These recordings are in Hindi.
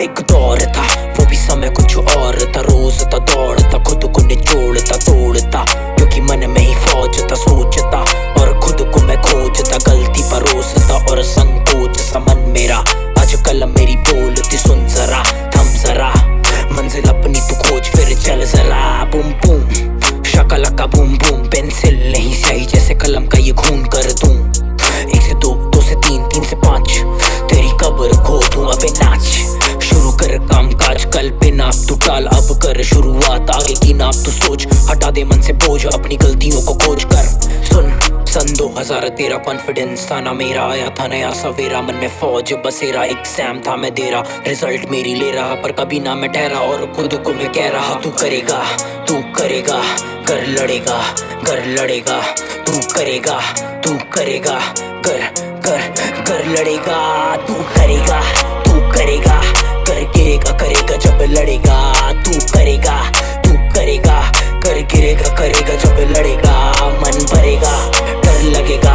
एक दौर था वो भी समय कुछ और था, रोज था दौड़ता, खुद को निचोड़ता तोड़ता, क्योंकि मन में ही फौज था, सोचता और खुद को मैं खोजता, गलती परोसता और संकोच सा मन मेरा। आज कलम मेरी बोलती सुन जरा, थम जरा, मंजिल अपनी तू खोज फिर चल जरा। बूम बूम शकलका बूम बूम, पेंसिल नहीं स्याही जैसे कलम का ये खून कर दूं। 1 से 2, 2 से 3, 3 से 5, तेरी कब्र खो दूं। अबे नाच, शुरू कर काम काज, कल पे नाप तू टाल, अब कर शुरुआत, आगे की नाप तू सोच, हटा दे मन से बोझ, अपनी गलतियों को खोज कर। सुन, सन 2013 कॉन्फिडेंस था ना मेरा, आया था नया सवेरा, मन में फौज बसेरा, एग्जाम था मैं दे रहा, रिजल्ट मेरी ले रहा, पर कभी ना मैं ठहरा और खुद को मैं कह रहा तू करेगा, तू करेगा, कर लड़ेगा, कर लड़ेगा, तू करेगा, तू करेगा, कर लड़ेगा, तू करेगा, तू करेगा, कर गिरेगा, करेगा जब लड़ेगा, तू करेगा, तू करेगा, कर गिरेगा, करेगा जब लड़ेगा, मन भरेगा, डर लगेगा,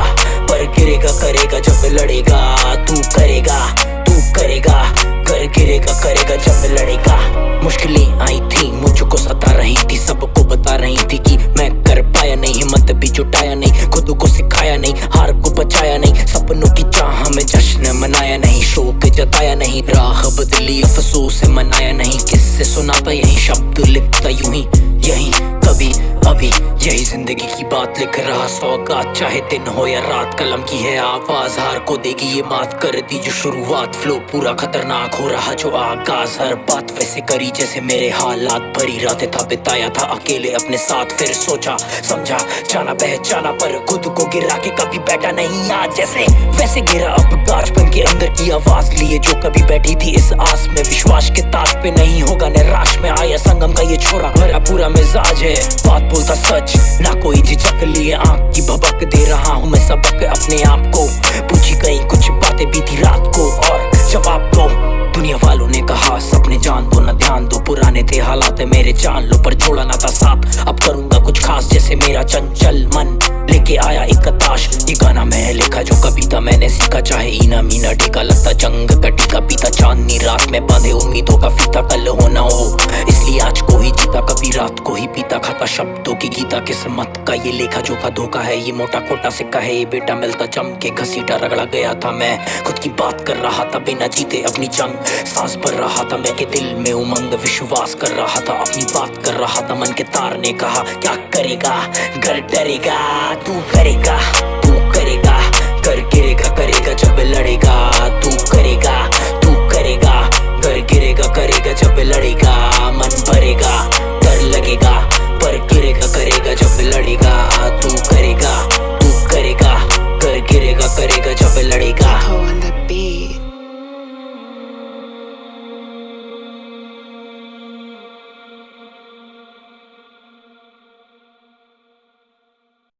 पर गिरेगा, करेगा जब लड़ेगा, तू करेगा, तू करेगा, कर गिरेगा, करेगा जब लड़ेगा। मुश्किलें आई थी, मुझको सता रही थी, सबको बता रही थी कि मैं कर पाया नहीं, हिम्मत भी जुटाया नहीं, खुद को सिखाया नहीं, हार को बचाया नहीं, सपनों की चाह में जश्न मनाया नहीं, शौक जताया नहीं, राह बदली अफसोस से मनाया नहीं, किससे सुनाता यही शब्द लिखता यूं ही, यही कभी अभी यही जिंदगी की बात लिख रहा, सौगात चाहे दिन हो या रात, कलम की है आवाज, हार को देगी ये मात, कर दी जो शुरुआत, फ्लो पूरा खतरनाक हो रहा जो आगाज, हर बात वैसे करी जैसे मेरे हालात, भरी रातें था बिताया था अकेले अपने साथ, फिर सोचा समझा जाना पहचाना, पर खुद को गिरा के कभी बैठा नहीं, आज जैसे वैसे गिरा, अब गाज बन के अंदर की आवाज लिए जो कभी बैठी थी इस आस में, विश्वास के ताज पे नहीं होगा निराश में, आया संगम का ये छोरा, भरा पूरा मिजाज है, बात बोलता सच ना कोई झिझक, लिए आंख की भबक दे रहा हूँ मैं सबक अपने आप को, पूछी कहीं कुछ बातें बीती रात को और जवाब दो, दुनिया वालों ने कहा सपने जान दो ना ध्यान दो, पुराने थे हालात मेरे जान लो, पर छोड़ा ना था साथ, अब करूंगा कुछ खास जैसे मेरा चंचल मन लेके आया एक ताश, ये गाना मैं लिखा जो कविता मैंने सीखा, चाहे इना मीना टीका, लगता जंग का टीका, पीता चांदनी रात में बांधे उम्मीदों का फीता, कल हो ना हो इसलिए आज को ही जीता, कभी रात को ही पीता, खाता शब्दों की गीता, किस्मत का ये लेखा जोखा धोखा है, ये मोटा कोटा सिक्का है, ये बेटा मिलता जम के घसीटा रगड़ा गया था, मैं खुद की बात कर रहा था बिना जीते अपनी जंग, सांस भर रहा था मैं के दिल में उमंग, विश्वास कर रहा था अपनी बात कर रहा था, मन के तार ने कहा क्या करेगा, घर डरेगा, तू करेगा, तू करेगा, कर गिरेगा, करेगा जब लड़ेगा, तू करेगा, तू करेगा, घर गिरेगा, करेगा जब लड़ेगा, मन भरेगा,